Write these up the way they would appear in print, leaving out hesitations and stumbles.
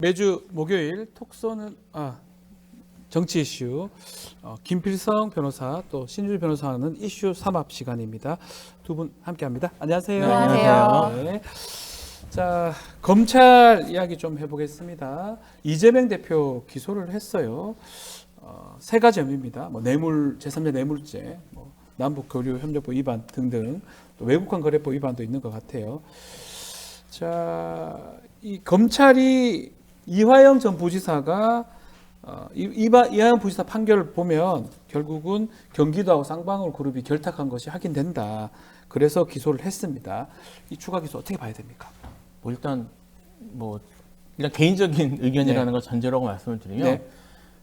매주 목요일 톡쏘는 정치 이슈 김필성 변호사 또 신주 변호사 하는 이슈 삼합 시간입니다. 두 분 함께합니다. 안녕하세요. 네, 안녕하세요. 네. 자, 검찰 이야기 좀 해보겠습니다. 이재명 대표 기소를 했어요. 세 가지 혐의입니다. 뭐 뇌물, 제3자 뇌물죄, 뭐 남북교류협력법 위반 등등, 또 외국환거래법 위반도 있는 것 같아요. 자, 이 검찰이 이화영 전 부지사가 이화영 부지사 판결을 보면 결국은 경기도하고 쌍방울 그룹이 결탁한 것이 확인된다. 그래서 기소를 했습니다. 이 추가 기소 어떻게 봐야 됩니까? 일단 개인적인 의견이라는 네. 걸 전제로 하고 말씀을 드리면 네.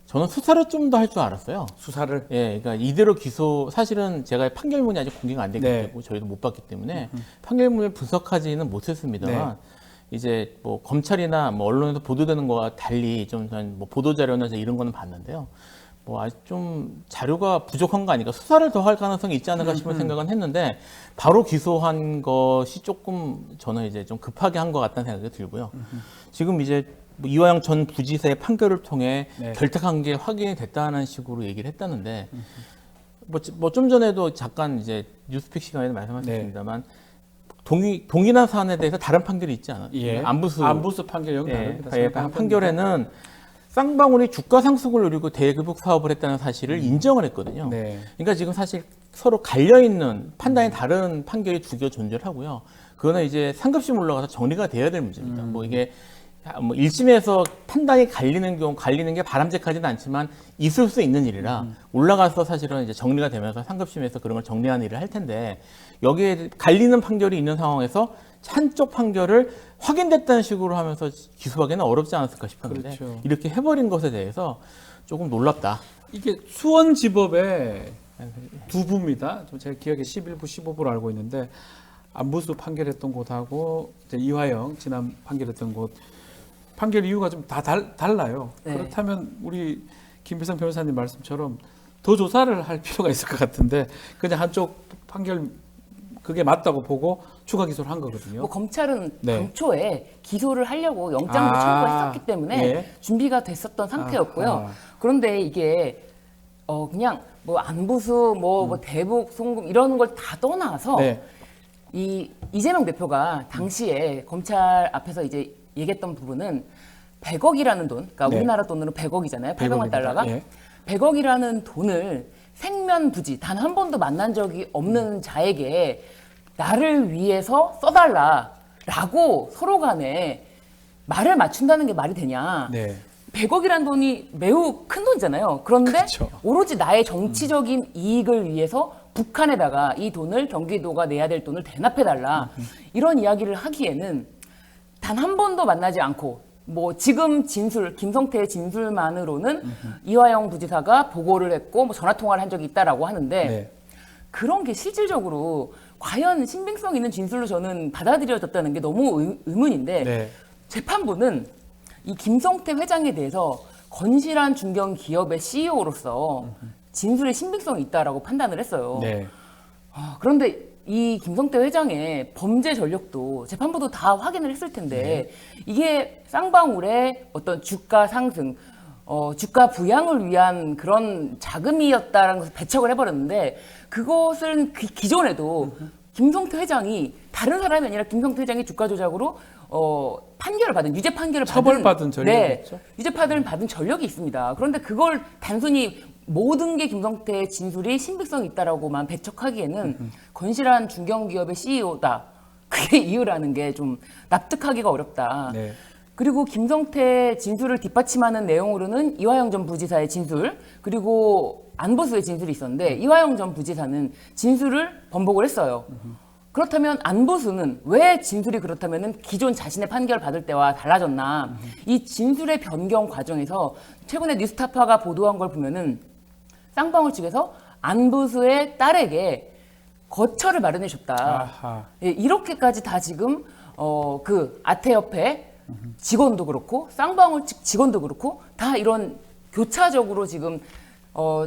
저는 수사를 좀 더 할 줄 알았어요. 수사를. 예, 그러니까 이대로 기소 사실은 제가 판결문이 아직 공개가 안 됐기 네. 때문에 저희도 못 봤기 때문에 판결문을 분석하지는 못했습니다만 네. 이제 뭐 검찰이나 뭐 언론에서 보도되는 거와 달리 좀 뭐 보도 자료나 이런 거는 봤는데요. 뭐 아직 좀 자료가 부족한 거 아닌가, 수사를 더 할 가능성이 있지 않을까 싶은 생각은 했는데 바로 기소한 것이 조금 저는 이제 좀 급하게 한 것 같다는 생각이 들고요. 지금 이제 뭐 이화영 전 부지사의 판결을 통해 네. 결탁한 게 확인이 됐다는 식으로 얘기를 했다는데 뭐 좀 전에도 잠깐 이제 뉴스픽 시간에도 말씀하셨습니다만 동일한 사안에 대해서 다른 판결이 있지 않아요? 예. 안부수 판결 다릅니다. 예, 판결에는 쌍방울이 주가 상승을 누리고 대기업 사업을 했다는 사실을 인정을 했거든요. 네. 그러니까 지금 사실 서로 갈려 있는 판단이 다른 판결이 두 개 존재를 하고요. 그거는 이제 상급심 올라가서 정리가 돼야 될 문제입니다. 뭐 이게 뭐 1심에서 판단이 갈리는 게 바람직하지는 않지만 있을 수 있는 일이라 올라가서 사실은 이제 정리가 되면서 상급심에서 그런 걸 정리하는 일을 할 텐데, 여기에 갈리는 판결이 있는 상황에서 한쪽 판결을 확인됐다는 식으로 하면서 기소하기는 어렵지 않았을까 싶었는데, 그렇죠. 이렇게 해버린 것에 대해서 조금 놀랍다. 이게 수원지법의 두 부입니다. 제가 기억에 11부, 15부로 알고 있는데 안부수 판결했던 곳하고 이제 이화영 지난 판결했던 곳 판결 이유가 좀 다 달라요. 네. 그렇다면 우리 김필성 변호사님 말씀처럼 더 조사를 할 필요가 있을 것 같은데 그냥 한쪽 판결 그게 맞다고 보고 추가 기소를 한 거거든요. 뭐 검찰은 네. 당초에 기소를 하려고 영장도 청구했었기 때문에 예. 준비가 됐었던 상태였고요. 아하. 그런데 이게 그냥 뭐 안부수, 뭐 대북 송금 이런 걸 다 떠나서 네. 이 이재명 대표가 당시에 검찰 앞에서 이제 얘기했던 부분은 100억이라는 돈, 그러니까 네. 우리나라 돈으로 100억이잖아요. 800만 달러가. 예. 100억이라는 돈을 생면부지 단 한 번도 만난 적이 없는 자에게 나를 위해서 써달라라고 서로 간에 말을 맞춘다는 게 말이 되냐. 네. 100억이라는 돈이 매우 큰 돈이잖아요. 그런데 그렇죠. 오로지 나의 정치적인 이익을 위해서 북한에다가 이 돈을 경기도가 내야 될 돈을 대납해달라. 이런 이야기를 하기에는 단 한 번도 만나지 않고 뭐 지금 김성태의 진술만으로는 이화영 부지사가 보고를 했고 뭐 전화 통화를 한 적이 있다라고 하는데 네. 그런 게 실질적으로 과연 신빙성 있는 진술로 저는 받아들여졌다는 게 너무 의문인데 네. 재판부는 이 김성태 회장에 대해서 건실한 중견 기업의 CEO로서 진술의 신빙성이 있다라고 판단을 했어요. 네. 그런데 이 김성태 회장의 범죄 전력도 재판부도 다 확인을 했을 텐데 이게 쌍방울의 어떤 주가 상승, 주가 부양을 위한 그런 자금이었다라는 것을 배척을 해버렸는데, 그것은 기존에도 김성태 회장이 다른 사람이 아니라 김성태 회장이 주가 조작으로 판결을 받은, 유죄 판결을 처벌받은 전력이 있죠. 유죄 판결을 받은 전력이 있습니다. 그런데 그걸 단순히 모든 게 김성태의 진술이 신빙성이 있다라고만 배척하기에는 건실한 중견기업의 CEO다. 그게 이유라는 게 좀 납득하기가 어렵다. 네. 그리고 김성태 진술을 뒷받침하는 내용으로는 이화영 전 부지사의 진술, 그리고 안보수의 진술이 있었는데 이화영 전 부지사는 진술을 번복을 했어요. 그렇다면 안보수는 왜 진술이 그렇다면은 기존 자신의 판결 받을 때와 달라졌나? 이 진술의 변경 과정에서 최근에 뉴스타파가 보도한 걸 보면은 쌍방울 측에서 안보수의 딸에게 거처를 마련해 줬다. 아하. 예, 이렇게까지 다 지금 그 아태협회 직원도 그렇고 쌍방울 측 직원도 그렇고 다 이런 교차적으로 지금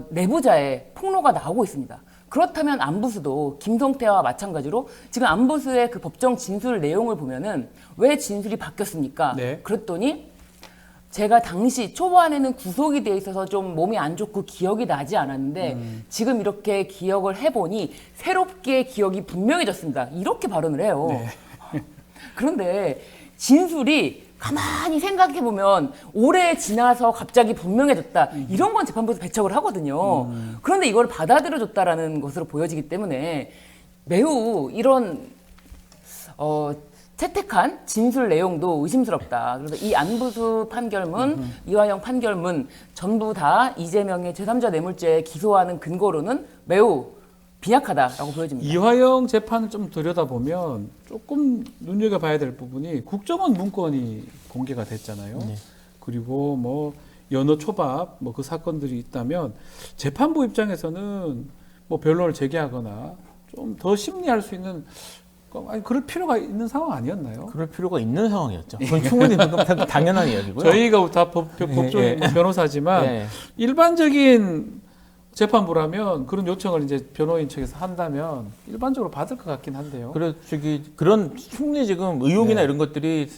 내부자의 폭로가 나오고 있습니다. 그렇다면 안부수도 김성태와 마찬가지로 지금 안부수의 그 법정 진술 내용을 보면은 왜 진술이 바뀌었습니까? 네. 그랬더니 제가 당시 초반에는 구속이 돼 있어서 좀 몸이 안 좋고 기억이 나지 않았는데 지금 이렇게 기억을 해보니 새롭게 기억이 분명해졌습니다. 이렇게 발언을 해요. 네. 그런데 진술이 가만히 생각해보면 오래 지나서 갑자기 분명해졌다. 이런 건 재판부에서 배척을 하거든요. 그런데 이걸 받아들여줬다라는 것으로 보여지기 때문에 매우 이런 채택한 진술 내용도 의심스럽다. 그래서 이 안부수 판결문, 이화영 판결문 전부 다 이재명의 제3자 뇌물죄 기소하는 근거로는 매우 빈약하다라고 보여집니다. 이화영 재판을 좀 들여다보면 조금 눈여겨봐야 될 부분이 국정원 문건이 공개가 됐잖아요. 네. 그리고 뭐 연어 초밥 뭐 그 사건들이 있다면 재판부 입장에서는 뭐 변론을 제기하거나 좀 더 심리할 수 있는 아니 그럴 필요가 있는 상황 아니었나요? 그럴 필요가 있는 상황이었죠. 그건 충분히 당연한 이야기고요. 저희가 다 법조 예. 변호사지만 예. 일반적인 재판부라면 그런 요청을 이제 변호인 측에서 한다면 일반적으로 받을 것 같긴 한데요. 그런 충분히 지금 의혹이나 네. 이런 것들이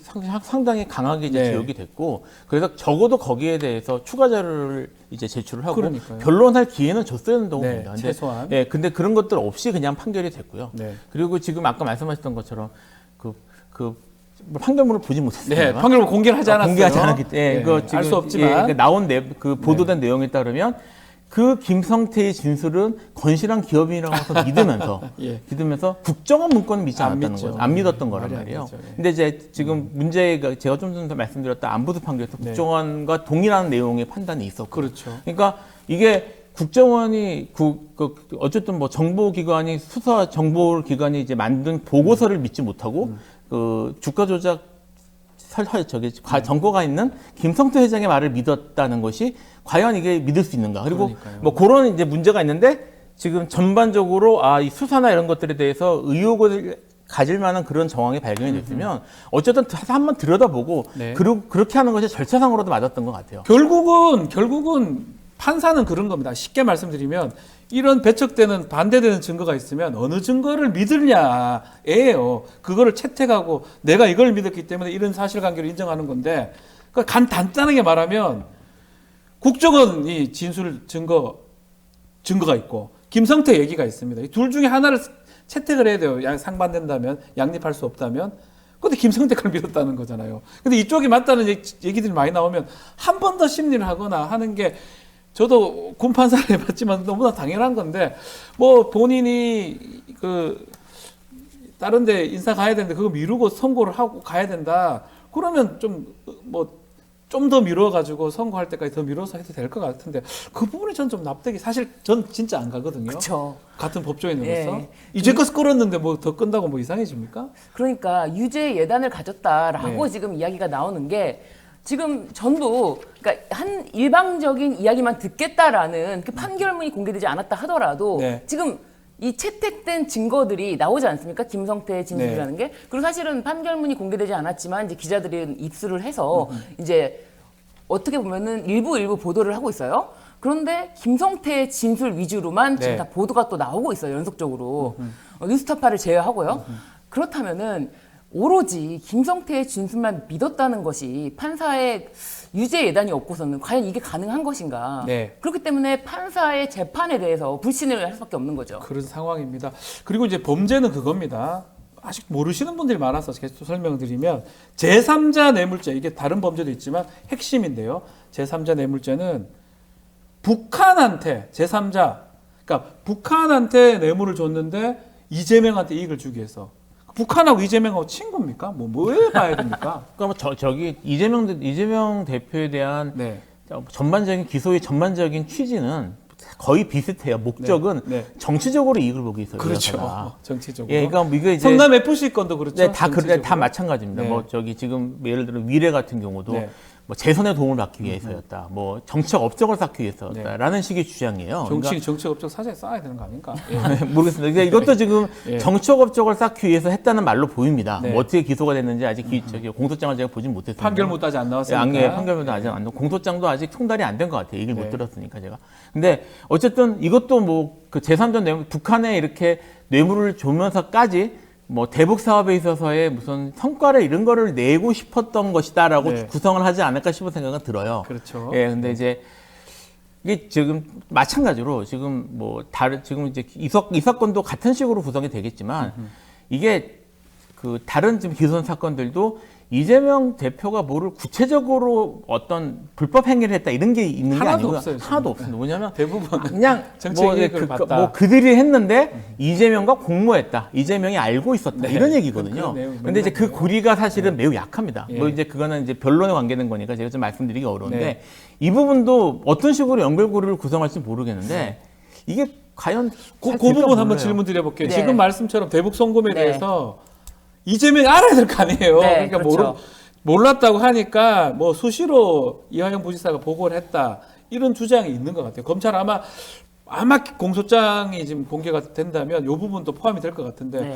상당히 강하게 이제 네. 기록이 됐고, 그래서 적어도 거기에 대해서 추가 자료를 이제 제출을 하고 그러니까요. 변론할 기회는 줬어야 된다고 네, 봅니다. 최소한. 예, 근데 그런 것들 없이 그냥 판결이 됐고요. 네. 그리고 지금 아까 말씀하셨던 것처럼 판결문을 보지 못했습니다. 네, 판결문 공개를 하지 않았어요. 공개하지 않았기 때문에 네, 그거 지금 알 수 없지만 예, 나온 보도된 내용에 따르면 그 김성태의 진술은 건실한 기업인이라고 해서 예. 믿으면서 국정원 문건을 믿지 안 않았다는 믿죠. 거죠. 안 믿었던 거란 말이 안 말이에요. 되죠. 예. 근데 이제 지금 문제가 제가 좀 전에 말씀드렸던 안부수 판결에서 네. 국정원과 동일한 내용의 판단이 있었고, 그렇죠. 그러니까 이게 국정원이 어쨌든 뭐 정보기관이 수사 정보기관이 이제 만든 보고서를 믿지 못하고 그 주가 조작 정보가 있는 김성태 회장의 말을 믿었다는 것이 과연 이게 믿을 수 있는가? 그리고 그러니까요. 뭐 그런 이제 문제가 있는데 지금 전반적으로 이 수사나 이런 것들에 대해서 의혹을 가질 만한 그런 정황이 발견이 됐으면 어쨌든 한번 들여다보고 네. 그리고 그렇게 하는 것이 절차상으로도 맞았던 것 같아요. 결국은 판사는 그런 겁니다. 쉽게 말씀드리면 이런 배척되는 반대되는 증거가 있으면 어느 증거를 믿으냐예요. 그거를 채택하고 내가 이걸 믿었기 때문에 이런 사실관계를 인정하는 건데, 그러니까 간단하게 말하면 국정원이 진술 증거가 있고 김성태 얘기가 있습니다. 이 둘 중에 하나를 채택을 해야 돼요. 상반된다면, 양립할 수 없다면. 근데 김성태 걸 믿었다는 거잖아요. 근데 이쪽이 맞다는 얘기들이 많이 나오면 한 번 더 심리를 하거나 하는 게, 저도 군 판사를 해봤지만 너무나 당연한 건데, 뭐 본인이 다른 데 인사 가야 되는데 그거 미루고 선고를 하고 가야 된다. 그러면 좀 더 미뤄가지고 선고할 때까지 더 미뤄서 해도 될 것 같은데, 그 부분이 전 좀 납득이, 사실 전 진짜 안 가거든요. 그렇죠. 같은 법조인으로서. 예. 이제껏 끌었는데 뭐 더 끈다고 뭐 이상해집니까? 그러니까 유죄 예단을 가졌다라고 네. 지금 이야기가 나오는 게 지금 전부 그러니까 한 일방적인 이야기만 듣겠다라는 그 판결문이 공개되지 않았다 하더라도 네. 지금 이 채택된 증거들이 나오지 않습니까? 김성태의 진술이라는 게. 그리고 사실은 판결문이 공개되지 않았지만 이제 기자들이 입수를 해서 이제 어떻게 보면은 일부 보도를 하고 있어요. 그런데 김성태의 진술 위주로만 지금 네. 다 보도가 또 나오고 있어요. 연속적으로. 뉴스타파를 제외하고요. 그렇다면은 오로지 김성태의 진술만 믿었다는 것이 판사의 유죄 예단이 없고서는 과연 이게 가능한 것인가? 네. 그렇기 때문에 판사의 재판에 대해서 불신을 할 수밖에 없는 거죠. 그런 상황입니다. 그리고 이제 범죄는 그겁니다. 아직 모르시는 분들이 많아서 계속 설명드리면, 제3자 뇌물죄, 이게 다른 범죄도 있지만 핵심인데요. 제3자 뇌물죄는 북한한테 제3자, 그러니까 북한한테 뇌물을 줬는데 이재명한테 이익을 주기 위해서. 북한하고 이재명하고 친구입니까? 뭐에 봐야 됩니까? 그러니까 뭐 저기 이재명 대표에 대한 네. 기소의 전반적인 취지는 거의 비슷해요. 목적은 네. 정치적으로 이익을 보기 위해서. 그렇죠. 정치적으로. 예, 그러니까 이게 이제 성남 FC 건도 그렇죠. 네, 다 정치적으로. 마찬가지입니다. 네. 뭐 저기 지금 예를 들어 위례 같은 경우도 네. 뭐 재선에 도움을 받기 위해서였다. 뭐 정책 업적을 쌓기 위해서였다라는 네. 식의 주장이에요. 정책 업적 사실 쌓아야 되는 거 아닌가? 예. 그러니까 모르겠습니다. 그러니까 이것도 지금 예. 정책 업적을 쌓기 위해서 했다는 말로 보입니다. 네. 뭐 어떻게 기소가 됐는지 아직 저기 공소장을 제가 보진 못했습니다. 판결문도 아직 안 나왔으니까. 판결문도 아직 안 나고 공소장도 아직 총달이 안 된 것 같아요. 얘기를 네. 못 들었으니까 제가. 근데 어쨌든 이것도 뭐 그 제3자 뇌물, 북한에 이렇게 뇌물을 주면서까지 뭐 대북 사업에 있어서의 무슨 성과를 이런 거를 내고 싶었던 것이다라고 네. 구성을 하지 않을까 싶은 생각은 들어요. 그렇죠. 예, 근데 이제 이게 지금 마찬가지로 지금 뭐 다른 지금 이제 이 사건도 같은 식으로 구성이 되겠지만 이게 그 다른 지금 기소된 사건들도 이재명 대표가 뭐를 구체적으로 어떤 불법 행위를 했다 이런 게 있는 게 하나도 아니고요. 없어요, 지금. 하나도 없습니다. 뭐냐면 대부분 그냥 정책 이익을 봤다. 뭐 그들이 했는데 이재명과 공모했다. 이재명이 알고 있었다. 네. 이런 얘기거든요. 그런 내용, 근데 이제 그 맥락이에요. 고리가 사실은 매우 약합니다. 예. 뭐 이제 그거는 이제 변론에 관계된 거니까 제가 좀 말씀드리기 어려운데 네. 이 부분도 어떤 식으로 연결고리를 구성할지 모르겠는데 이게 과연 그 잘 될까 부분 한번 몰라요. 질문 드려볼게요. 네. 지금 말씀처럼 대북 송금에 네. 대해서 이재명이 알아야 될 거 아니에요. 네, 그러니까 그렇죠. 몰랐다고 하니까 뭐 수시로 이화영 부지사가 보고를 했다 이런 주장이 있는 것 같아요. 검찰 아마 공소장이 지금 공개가 된다면 이 부분도 포함이 될 것 같은데 네.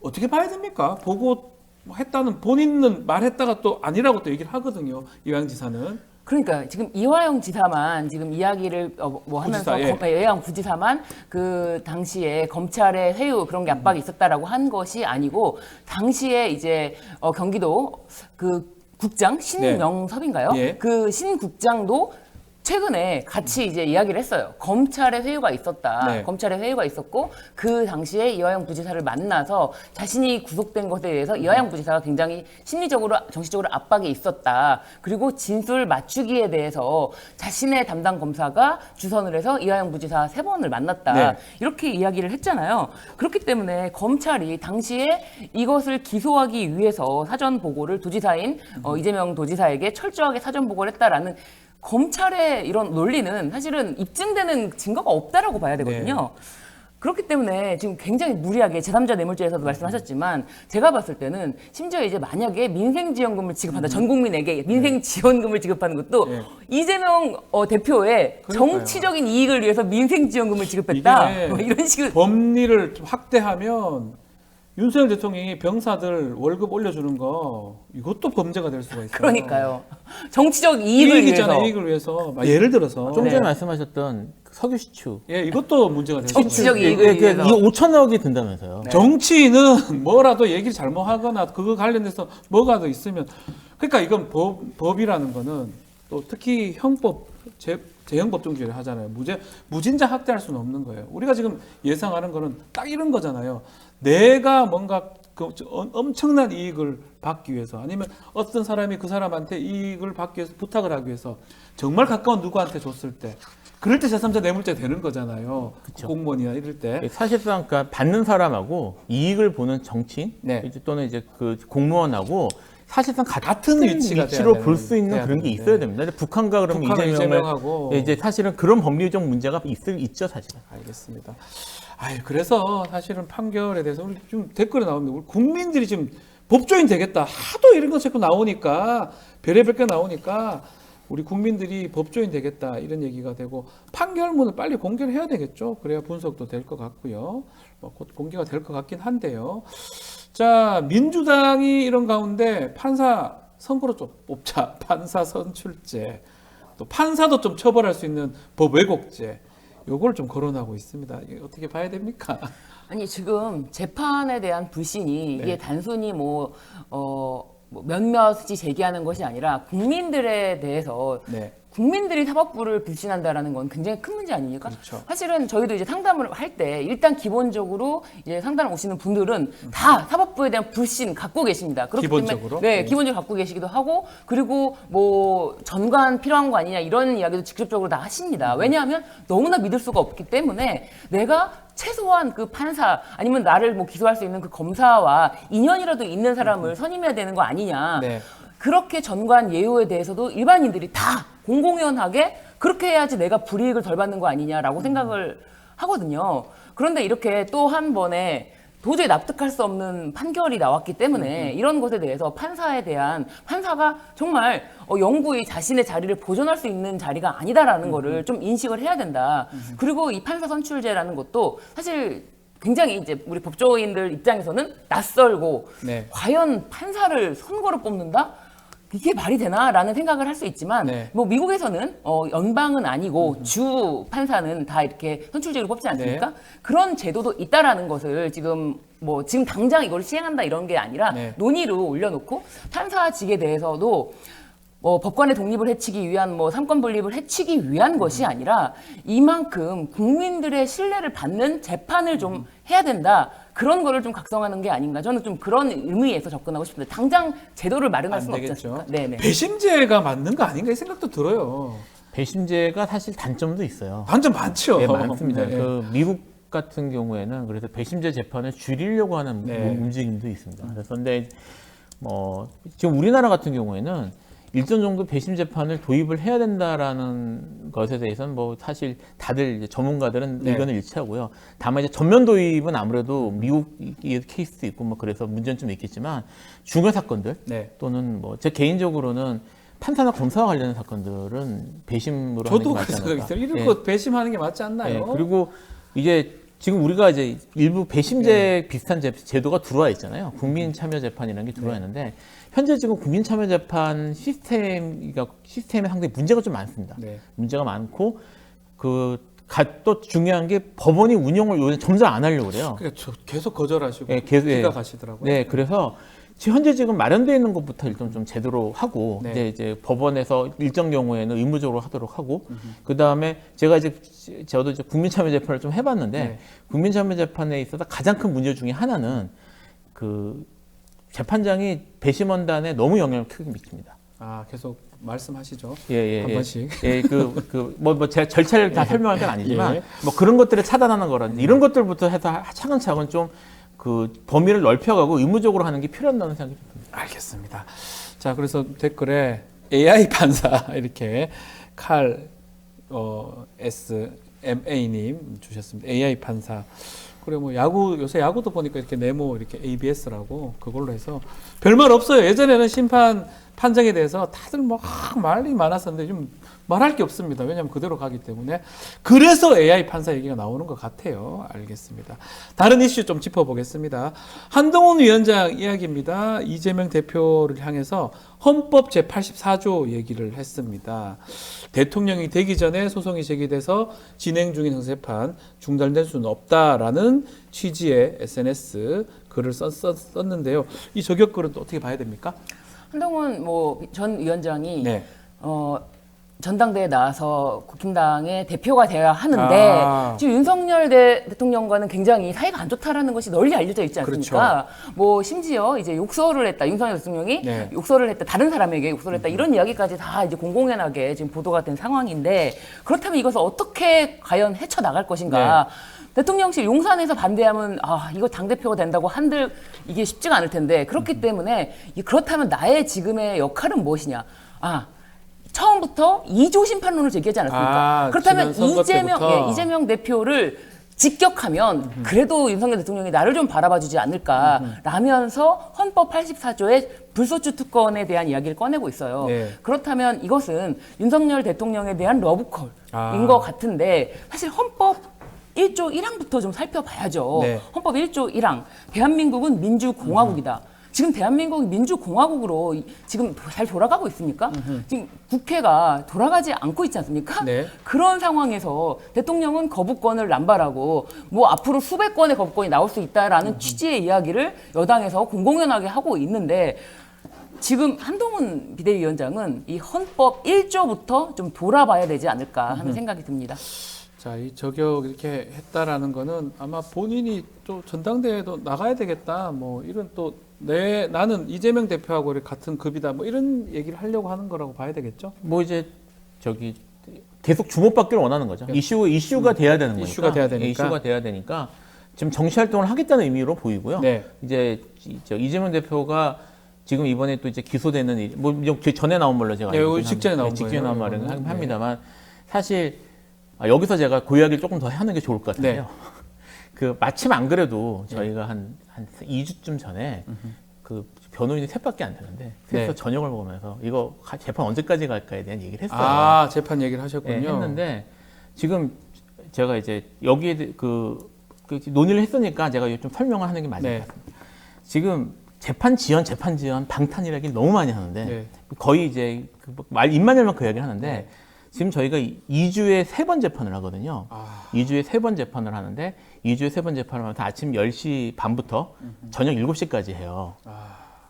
어떻게 봐야 됩니까? 보고 했다는 본인은 말했다가 또 아니라고 또 얘기를 하거든요. 이화영 지사는. 그러니까 지금 이화영 지사만 지금 이야기를 뭐 하면서 부지사, 예. 이화영 부지사만 그 당시에 검찰의 회유 그런 게 압박이 있었다라고 한 것이 아니고 당시에 이제 경기도 그 국장 신명섭인가요? 예. 그 신국장도 최근에 같이 이제 이야기를 했어요. 검찰의 회유가 있었다. 네. 검찰의 회유가 있었고 그 당시에 이화영 부지사를 만나서 자신이 구속된 것에 대해서 이화영 부지사가 굉장히 심리적으로 정신적으로 압박이 있었다. 그리고 진술 맞추기에 대해서 자신의 담당 검사가 주선을 해서 이화영 부지사 3번을 만났다. 네. 이렇게 이야기를 했잖아요. 그렇기 때문에 검찰이 당시에 이것을 기소하기 위해서 사전 보고를 도지사인 이재명 도지사에게 철저하게 사전 보고를 했다라는 검찰의 이런 논리는 사실은 입증되는 증거가 없다라고 봐야 되거든요. 그렇기 때문에 지금 굉장히 무리하게 제3자 뇌물죄에서도 말씀하셨지만 제가 봤을 때는 심지어 이제 만약에 민생지원금을 지급한다. 전 국민에게 민생지원금을 지급하는 것도 네. 이재명 대표의 그러니까요. 정치적인 이익을 위해서 민생지원금을 지급했다. 이게 뭐 이런 식으로. 법리를 좀 확대하면 윤석열 대통령이 병사들 월급 올려주는 거 이것도 범죄가 될 수가 있어요. 그러니까요. 정치적 이익을 이익이잖아요. 위해서. 이익을 위해서. 예를 들어서 좀 전에 네. 말씀하셨던 석유 시추. 예, 이것도 문제가 될 수 정치적 있어요. 이익을 위해서. 이거 5천억이 든다면서요. 네. 정치인은 뭐라도 얘기를 잘못하거나 그거 관련돼서 뭐가 더 있으면 그러니까 이건 법이라는 거는 또 특히 형법 재형법정주의를 하잖아요. 무진자 확대할 수는 없는 거예요. 우리가 지금 예상하는 거는 딱 이런 거잖아요. 내가 뭔가 엄청난 이익을 받기 위해서 아니면 어떤 사람이 그 사람한테 이익을 받기 위해서 부탁을 하기 위해서 정말 가까운 누구한테 줬을 때 그럴 때 제3자 뇌물죄 되는 거잖아요. 그쵸. 공무원이나 이럴 때. 사실상 그러니까 받는 사람하고 이익을 보는 정치인 네. 이제 또는 이제 그 공무원하고 사실상 같은 위치가 위치로 돼야 볼 수 있는 돼야 그런 게 되는데. 있어야 됩니다. 근데 북한과 그러면 북한은 이재명을 이재명하고 이제 사실은 그런 법리적 문제가 있죠 사실은. 알겠습니다. 그래서 사실은 판결에 대해서 우리 좀 댓글에 나옵니다. 우리 국민들이 지금 법조인 되겠다. 하도 이런 거 자꾸 나오니까 별의별 게 나오니까 우리 국민들이 법조인 되겠다 이런 얘기가 되고 판결문을 빨리 공개를 해야 되겠죠. 그래야 분석도 될 것 같고요. 곧 공개가 될 것 같긴 한데요. 자, 민주당이 이런 가운데 판사 선거로 좀 뽑자. 판사 선출제. 또 판사도 좀 처벌할 수 있는 법 왜곡죄. 요걸 좀 거론하고 있습니다. 이게 어떻게 봐야 됩니까? 아니 지금 재판에 대한 불신이 네. 이게 단순히 뭐 몇몇이 제기하는 것이 아니라 국민들에 대해서 네. 국민들이 사법부를 불신한다라는 건 굉장히 큰 문제 아닙니까? 그렇죠. 사실은 저희도 이제 상담을 할 때 일단 기본적으로 이제 상담을 오시는 분들은 다 사법부에 대한 불신 갖고 계십니다. 그렇기 기본적으로? 때문에 네. 기본적으로 갖고 계시기도 하고 그리고 뭐 전관 필요한 거 아니냐 이런 이야기도 직접적으로 다 하십니다. 왜냐하면 너무나 믿을 수가 없기 때문에 내가 최소한 그 판사 아니면 나를 뭐 기소할 수 있는 그 검사와 인연이라도 있는 사람을 선임해야 되는 거 아니냐. 네. 그렇게 전관 예우에 대해서도 일반인들이 다 공공연하게 그렇게 해야지 내가 불이익을 덜 받는 거 아니냐라고 생각을 하거든요. 그런데 이렇게 또 한 번에 도저히 납득할 수 없는 판결이 나왔기 때문에 이런 것에 대해서 판사가 정말 영구히 자신의 자리를 보존할 수 있는 자리가 아니다라는 거를 좀 인식을 해야 된다. 그리고 이 판사 선출제라는 것도 사실 굉장히 이제 우리 법조인들 입장에서는 낯설고 네. 과연 판사를 선거로 뽑는다? 이게 말이 되나라는 생각을 할 수 있지만 네. 뭐 미국에서는 연방은 아니고 주 판사는 다 이렇게 선출직으로 뽑지 않습니까? 네. 그런 제도도 있다라는 것을 지금 지금 당장 이걸 시행한다 이런 게 아니라 네. 논의로 올려놓고 판사직에 대해서도 법관의 독립을 해치기 위한 삼권 분립을 해치기 위한 것이 아니라 이만큼 국민들의 신뢰를 받는 재판을 좀 해야 된다. 그런 거를 좀 각성하는 게 아닌가. 저는 좀 그런 의미에서 접근하고 싶은데 당장 제도를 마련할 안 수는 없지 되겠죠. 않습니까? 네네. 배심제가 맞는 거 아닌가 이 생각도 들어요. 배심제가 사실 단점도 있어요. 완전 많죠. 네, 많습니다. 네. 그 미국 같은 경우에는 그래서 배심제 재판을 줄이려고 하는 네. 움직임도 있습니다. 그래서 근데 지금 우리나라 같은 경우에는 일정 정도 배심 재판을 도입을 해야 된다라는 것에 대해서는 사실 다들 이제 전문가들은 네. 의견을 일치하고요. 다만 이제 전면 도입은 아무래도 미국 케이스도 있고 그래서 문제는 좀 있겠지만 중요 사건들 네. 또는 제 개인적으로는 판사나 검사와 관련된 사건들은 배심으로 하는 게 저도 맞지 그 않을까. 생각이 들어요. 이런 예. 거 배심하는 게 맞지 않나요? 예, 그리고 이제 지금 우리가 이제 일부 배심제 비슷한 제도가 들어와 있잖아요. 국민참여재판이라는 게 들어와 있는데 현재 지금 국민참여재판 시스템에 상당히 문제가 좀 많습니다. 네. 문제가 많고 또 중요한 게 법원이 운영을 요즘 점점 안 하려고 그래요. 그러니까 계속 거절하시고 예, 계속, 예. 기각하시더라고요. 네, 그래서 현재 지금 마련되어 있는 것부터 일단 좀 제대로 하고 네. 이제 법원에서 일정 경우에는 의무적으로 하도록 하고 그 다음에 저도 이제 국민참여재판을 좀 해봤는데 네. 국민참여재판에 있어서 가장 큰 문제 중에 하나는 그 재판장이 배심원단에 너무 영향을 크게 미칩니다. 아, 계속 말씀하시죠. 예, 한 번씩. 예, 제가 절차를 다 설명할 건 아니지만 예. 그런 것들을 차단하는 거라든지 이런 것들부터 해서 차근차근 좀 그 범위를 넓혀가고 의무적으로 하는 게 필요하다는 생각이 듭니다. 알겠습니다. 자, 그래서 댓글에 AI 판사 이렇게 칼 SMA님 주셨습니다. AI 판사. 그래 요새 야구도 보니까 이렇게 네모 이렇게 ABS라고 그걸로 해서 별말 없어요. 예전에는 심판 판정에 대해서 다들 말이 많았었는데 좀 말할 게 없습니다. 왜냐하면 그대로 가기 때문에. 그래서 AI 판사 얘기가 나오는 것 같아요. 알겠습니다. 다른 이슈 좀 짚어보겠습니다. 한동훈 위원장 이야기입니다. 이재명 대표를 향해서 헌법 제84조 얘기를 했습니다. 대통령이 되기 전에 소송이 제기돼서 진행 중인 형사재판 중단될 수는 없다라는 취지의 SNS 글을 썼는데요. 이 저격글은 또 어떻게 봐야 됩니까? 한동훈 전 위원장이 네. 전당대회에 나와서 국힘당의 대표가 되어야 하는데 지금 윤석열 대통령과는 굉장히 사이가 안 좋다라는 것이 널리 알려져 있지 않습니까? 심지어 이제 욕설을 했다. 윤석열 대통령이 네. 욕설을 했다. 다른 사람에게 욕설을 했다. 이런 이야기까지 다 이제 공공연하게 지금 보도가 된 상황인데 그렇다면 이것을 어떻게 과연 헤쳐나갈 것인가? 대통령실 용산에서 반대하면 이거 당대표가 된다고 한들 이게 쉽지가 않을 텐데 그렇기 때문에 그렇다면 나의 지금의 역할은 무엇이냐? 처음부터 2조 심판론을 제기하지 않았습니까? 그렇다면 이재명 대표를 직격하면 그래도 윤석열 대통령이 나를 좀 바라봐주지 않을까라면서 헌법 84조의 불소추 특권에 대한 이야기를 꺼내고 있어요. 네. 그렇다면 이것은 윤석열 대통령에 대한 러브콜인 것 같은데 사실 헌법 1조 1항부터 좀 살펴봐야죠. 네. 헌법 1조 1항 대한민국은 민주공화국이다. 지금 대한민국이 민주공화국으로 지금 잘 돌아가고 있습니까? 지금 국회가 돌아가지 않고 있지 않습니까? 네. 그런 상황에서 대통령은 거부권을 남발하고 앞으로 수백 건의 거부권이 나올 수 있다라는 취지의 이야기를 여당에서 공공연하게 하고 있는데 지금 한동훈 비대위원장은 이 헌법 1조부터 좀 돌아봐야 되지 않을까 하는 생각이 듭니다. 자, 이 저격 이렇게 했다라는 거는 아마 본인이 또 전당대회도 나가야 되겠다. 이런 또 나는 이재명 대표하고 같은 급이다. 이런 얘기를 하려고 하는 거라고 봐야 되겠죠? 이제 계속 주목받기를 원하는 거죠. 이슈가 돼야 되는 거니까. 이슈가 돼야 되니까 지금 정치 활동을 하겠다는 의미로 보이고요. 네. 이제 이재명 대표가 지금 이번에 또 이제 기소되는 일, 전에 나온 걸로 제가 알고 있긴 직전에 나온 직전에 거예요. 나온 말은 합니다만 사실 여기서 제가 그 이야기를 조금 더 하는 게 좋을 것 같은데요. 마침 안 그래도 저희가 한 2주쯤 전에 그 변호인이 셋밖에 안 되는데 셋이서 저녁을 먹으면서 이거 재판 언제까지 갈까에 대한 얘기를 했어요. 재판 얘기를 하셨군요. 네, 했는데 지금 제가 이제 여기에 논의를 했으니까 제가 좀 설명을 하는 게 맞을 것 같습니다. 지금 재판 지연 방탄이라기 너무 많이 하는데 네. 거의 이제 입만 열면 그 이야기를 하는데 지금 저희가 2주에 3번 재판을 하거든요. 2주에 3번 재판을 하는데 2주에 3번 재판을 하면 아침 10시 반부터 저녁 7시까지 해요.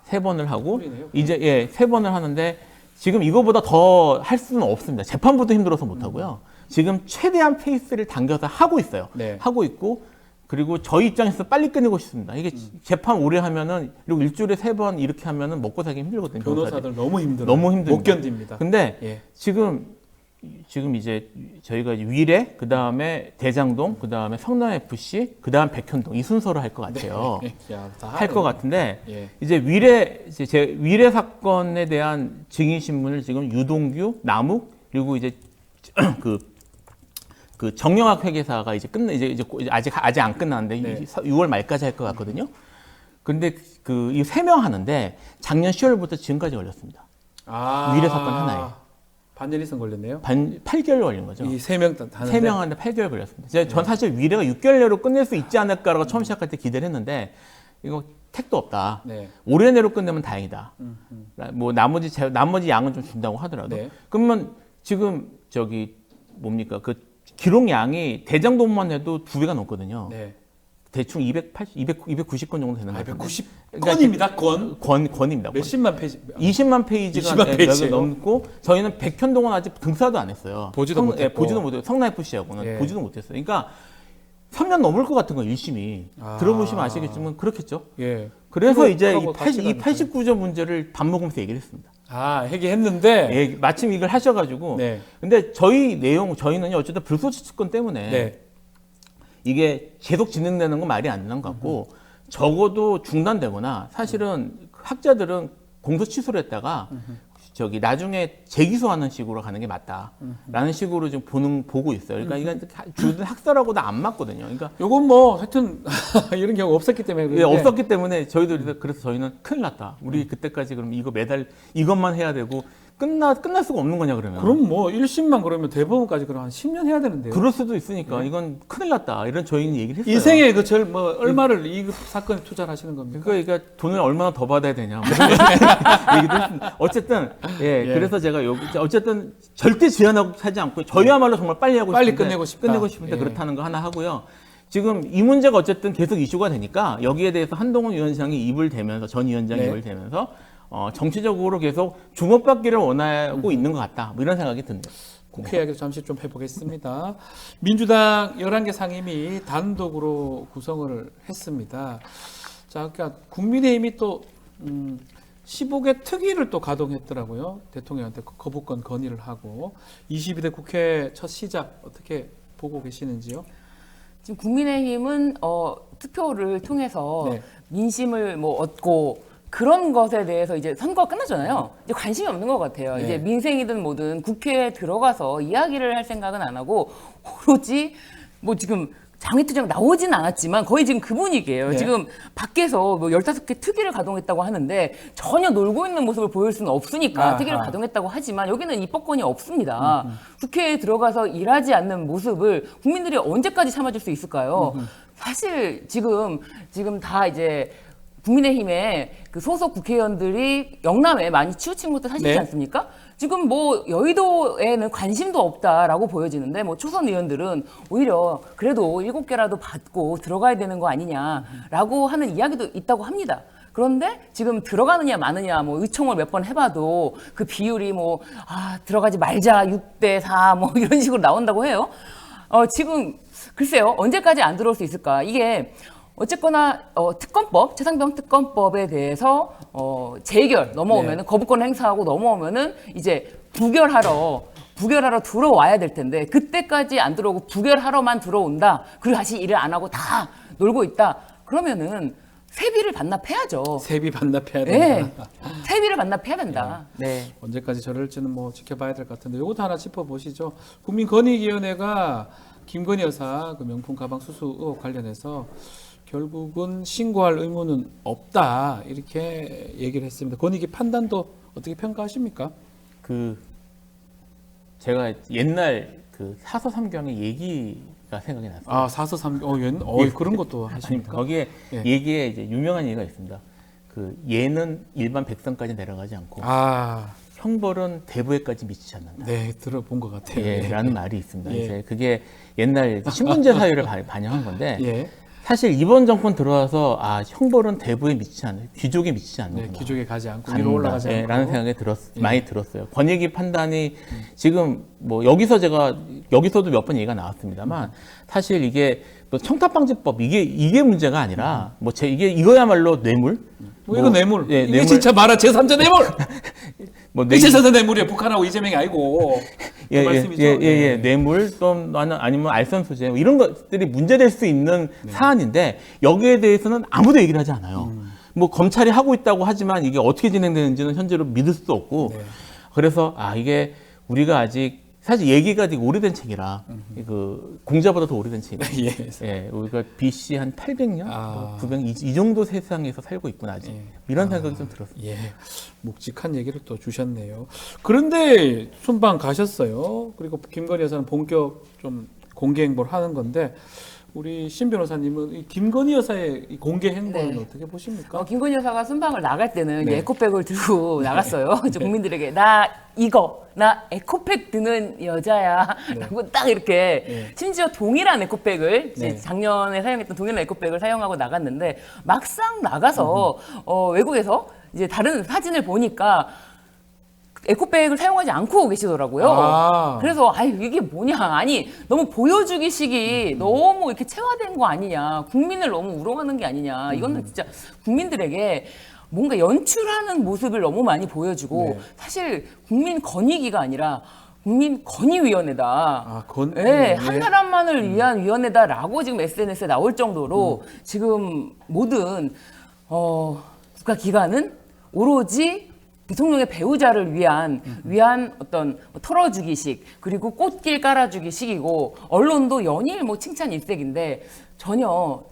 3번을 하고 꿀이네요. 이제 3번을 하는데 지금 이거보다 더 할 수는 없습니다. 재판부터 힘들어서 못 하고요. 지금 최대한 페이스를 당겨서 하고 있어요. 네. 하고 있고 그리고 저희 입장에서 빨리 끝내고 싶습니다. 이게 재판 오래 하면은 그리고 일주일에 3번 이렇게 하면은 먹고 살기 힘들거든요. 변호사들 너무 힘들어요. 너무 힘듭니다. 못 견딥니다. 근데 예. 지금 이제 저희가 위례, 그 다음에 대장동, 그 다음에 성남 FC, 그 다음 백현동 이 순서로 할 것 같아요. 야, 다 할 것 같은데 예. 이제 제 위례 사건에 대한 증인 신문을 지금 유동규, 남욱 그리고 이제 그 정영학 회계사가 이제 이제 아직 안 끝났는데 네. 6월 말까지 할 것 같거든요. 근데 이 3명 하는데 작년 10월부터 지금까지 걸렸습니다. 위례 사건 하나에. 반년 이상 걸렸네요. 8개월 걸린 거죠. 이 3명 하는데 3명 하는데 8개월 걸렸습니다. 전 사실 위례가 6개월 내로 끝낼 수 있지 않을까라고 처음 시작할 때 기대를 했는데 이거 택도 없다. 네. 올해 내로 끝내면 다행이다. 뭐 나머지 양은 좀 준다고 하더라도. 네. 그러면 지금 뭡니까 그 기록량이 대장동만 해도 2배가 넘거든요. 네. 대충 290건 정도 되는 것 같아요. 190건입니다. 건입니다. 몇십만 페이지. 20만 페이지가 20만 페이지예요? 넘고 저희는 백현동은 아직 등사도 안 했어요. 보지도 못했고. 보지도 못해요. 성남 FC하고는 예. 보지도 못했어요. 그러니까 3년 넘을 것 같은 거 1심이 들어보시면 아시겠지만 그렇겠죠. 예. 그래서 이제 그러고 같이 이 89조 문제를 밥 먹으면서 얘기를 했습니다. 회계했는데. 예, 마침 이걸 하셔가지고. 네. 근데 저희는 어쨌든 불소추권 때문에 네. 이게 계속 진행되는 건 말이 안 되는 것 같고 적어도 중단되거나 사실은 학자들은 공소 취소를 했다가 나중에 재기소하는 식으로 가는 게 맞다라는 식으로 지금 보고 있어요. 그러니까 이건 주든 학설하고도 안 맞거든요. 그러니까 요건 뭐 하여튼 이런 경우 없었기 때문에 예, 그런데 없었기 때문에 그래서 저희는 큰일 났다. 우리 그때까지 그럼 이거 매달 이것만 해야 되고 끝날 수가 없는 거냐 그러면. 그럼 뭐 1심만 그러면 대법원까지 그럼 한 10년 해야 되는데요. 그럴 수도 있으니까 이건 큰일 났다. 이런 저희는 얘기를 했어요. 인생의 얼마를 이 사건에 투자를 하시는 겁니까? 그러니까 돈을 얼마나 더 받아야 되냐. 뭐 얘기도 했습니다. 어쨌든 예. 그래서 제가 어쨌든 절대 지연하고 하지 않고 저희야말로 정말 빨리 하고 빨리 싶은데 끝내고 싶다. 예. 그렇다는 거 하나 하고요. 지금 이 문제가 어쨌든 계속 이슈가 되니까 여기에 대해서 한동훈 위원장이 입을 대면서 전 위원장이 네. 입을 대면서 정치적으로 계속 주목받기를 원하고 있는 것 같다. 뭐 이런 생각이 듭니다. 국회 이야기도 잠시 좀 해보겠습니다. 민주당 11개 상임위 단독으로 구성을 했습니다. 자, 그러니까 국민의힘이 또 15개 특위를 또 가동했더라고요. 대통령한테 거부권 건의를 하고 22대 국회 첫 시작 어떻게 보고 계시는지요? 지금 국민의힘은 투표를 통해서 네. 민심을 뭐 얻고 그런 것에 대해서 이제 선거가 끝났잖아요. 이제 관심이 없는 것 같아요. 네. 이제 민생이든 뭐든 국회에 들어가서 이야기를 할 생각은 안 하고 오로지 뭐 지금 장외투쟁 나오진 않았지만 거의 지금 그 분위기예요. 네. 지금 밖에서 뭐 15개 특위를 가동했다고 하는데 전혀 놀고 있는 모습을 보일 수는 없으니까 아하. 특위를 가동했다고 하지만 여기는 입법권이 없습니다. 국회에 들어가서 일하지 않는 모습을 국민들이 언제까지 참아줄 수 있을까요? 사실 지금 다 이제 국민의힘의 그 소속 국회의원들이 영남에 많이 치우친 것도 사실이지 네. 않습니까? 지금 뭐 여의도에는 관심도 없다라고 보여지는데 뭐 초선 의원들은 오히려 그래도 7개라도 받고 들어가야 되는 거 아니냐라고 하는 이야기도 있다고 합니다. 그런데 지금 들어가느냐 마느냐 뭐 의총을 몇 번 해봐도 그 비율이 뭐 들어가지 말자 6대4 뭐 이런 식으로 나온다고 해요. 지금 글쎄요 언제까지 안 들어올 수 있을까? 이게 어쨌거나 특검법, 최상병 특검법에 대해서 재결 넘어오면은 네. 거부권 행사하고 넘어오면은 이제 부결하러 들어와야 될 텐데 그때까지 안 들어오고 부결하러만 들어온다. 그리고 다시 일을 안 하고 다 놀고 있다. 그러면은 세비를 반납해야죠. 세비 반납해야 네, 된다. 세비를 반납해야 된다. 네. 언제까지 저럴지는 뭐 지켜봐야 될 것 같은데 이것도 하나 짚어보시죠. 국민권익위원회가 김건희 여사 그 명품 가방 수수 의혹 관련해서 결국은 신고할 의무는 없다 이렇게 얘기를 했습니다. 권익위 판단도 어떻게 평가하십니까? 제가 옛날 그 사서 삼경의 얘기가 생각이 났어요. 아 사서 삼 그런 것도 하십니까? 거기에 예. 얘기에 이제 유명한 얘기가 있습니다. 그 예는 일반 백성까지 내려가지 않고 아, 형벌은 대부에까지 미치지 않는다. 네, 들어본 것 같아요. 예, 예. 라는 말이 있습니다. 예. 이제 그게 옛날 신분제 사회를 반영한 건데 예. 사실 이번 정권 들어와서 형벌은 대부에 미치지 않는 귀족에 미치지 네, 않는구나. 귀족에 가지 않고 위로 올라가지 않고. 라는 생각이 예. 많이 들었어요. 권익위 판단이 지금 뭐 여기서도 몇 번 얘기가 나왔습니다만 사실 이게 뭐 청탁방지법 이게 문제가 아니라 뭐 이거야말로 뇌물. 뭐 이거 뇌물. 예, 이게 뇌물. 진짜 말하 제3자 뇌물. 뭐 이 제3자 뇌물이야. 북한하고 이재명이 아니고. 그 말씀이죠. 네. 뇌물 또 아니면 알선수재 뭐 이런 것들이 문제될 수 있는 사안인데 여기에 대해서는 아무도 얘기를 하지 않아요. 뭐 검찰이 하고 있다고 하지만 이게 어떻게 진행되는지는 현재로 믿을 수도 없고 네. 그래서 이게 우리가 아직 사실 얘기가 되게 오래된 책이라 그 공자보다 더 오래된 책이에요. 예. 예, 우리가 BC 한 800년, 아. 900년 이 정도 세상에서 살고 있구나 아직 예. 이런 생각이 좀 들었어요. 예, 묵직한 얘기를 또 주셨네요. 그런데 순방 가셨어요. 그리고 김건희 여사는 본격 좀 공개 행보를 하는 건데 우리 신 변호사님은 이 김건희 여사의 이 공개 행보는 네. 어떻게 보십니까? 김건희 여사가 순방을 나갈 때는 네. 에코백을 들고 나갔어요. 저 국민들에게 나 에코백 드는 여자야라고 딱 이렇게 네. 심지어 동일한 에코백을 네. 작년에 사용했던 동일한 에코백을 사용하고 나갔는데 막상 나가서 외국에서 이제 다른 사진을 보니까 에코백을 사용하지 않고 계시더라고요. 아. 그래서 이게 뭐냐, 아니 너무 보여주기식이 너무 이렇게 체화된 거 아니냐, 국민을 너무 우롱하는 게 아니냐, 이거는 진짜 국민들에게 뭔가 연출하는 모습을 너무 많이 보여주고 네. 사실 국민 건의기가 아니라 국민 건의위원회다. 예. 한 사람만을 위한 위원회다라고 지금 SNS에 나올 정도로 지금 모든 국가 기관은 오로지 대통령의 배우자를 위한 어떤 털어주기식 그리고 꽃길 깔아주기식이고 언론도 연일 뭐 칭찬 일색인데 전혀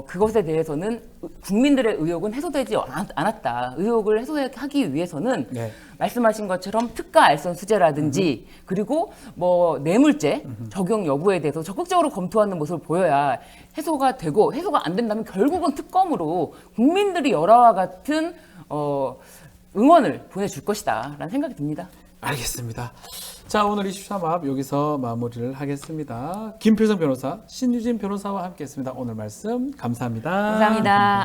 그것에 대해서는 국민들의 의혹은 해소되지 않았다. 의혹을 해소하기 위해서는 네. 말씀하신 것처럼 특가 알선 수재라든지 그리고 뭐 뇌물죄 적용 여부에 대해서 적극적으로 검토하는 모습을 보여야 해소가 되고 해소가 안 된다면 결국은 특검으로 국민들이 열화와 같은 응원을 보내줄 것이다라는 생각이 듭니다. 알겠습니다. 자, 오늘 23합 여기서 마무리를 하겠습니다. 김표성 변호사, 신유진 변호사와 함께했습니다. 오늘 말씀 감사합니다. 감사합니다.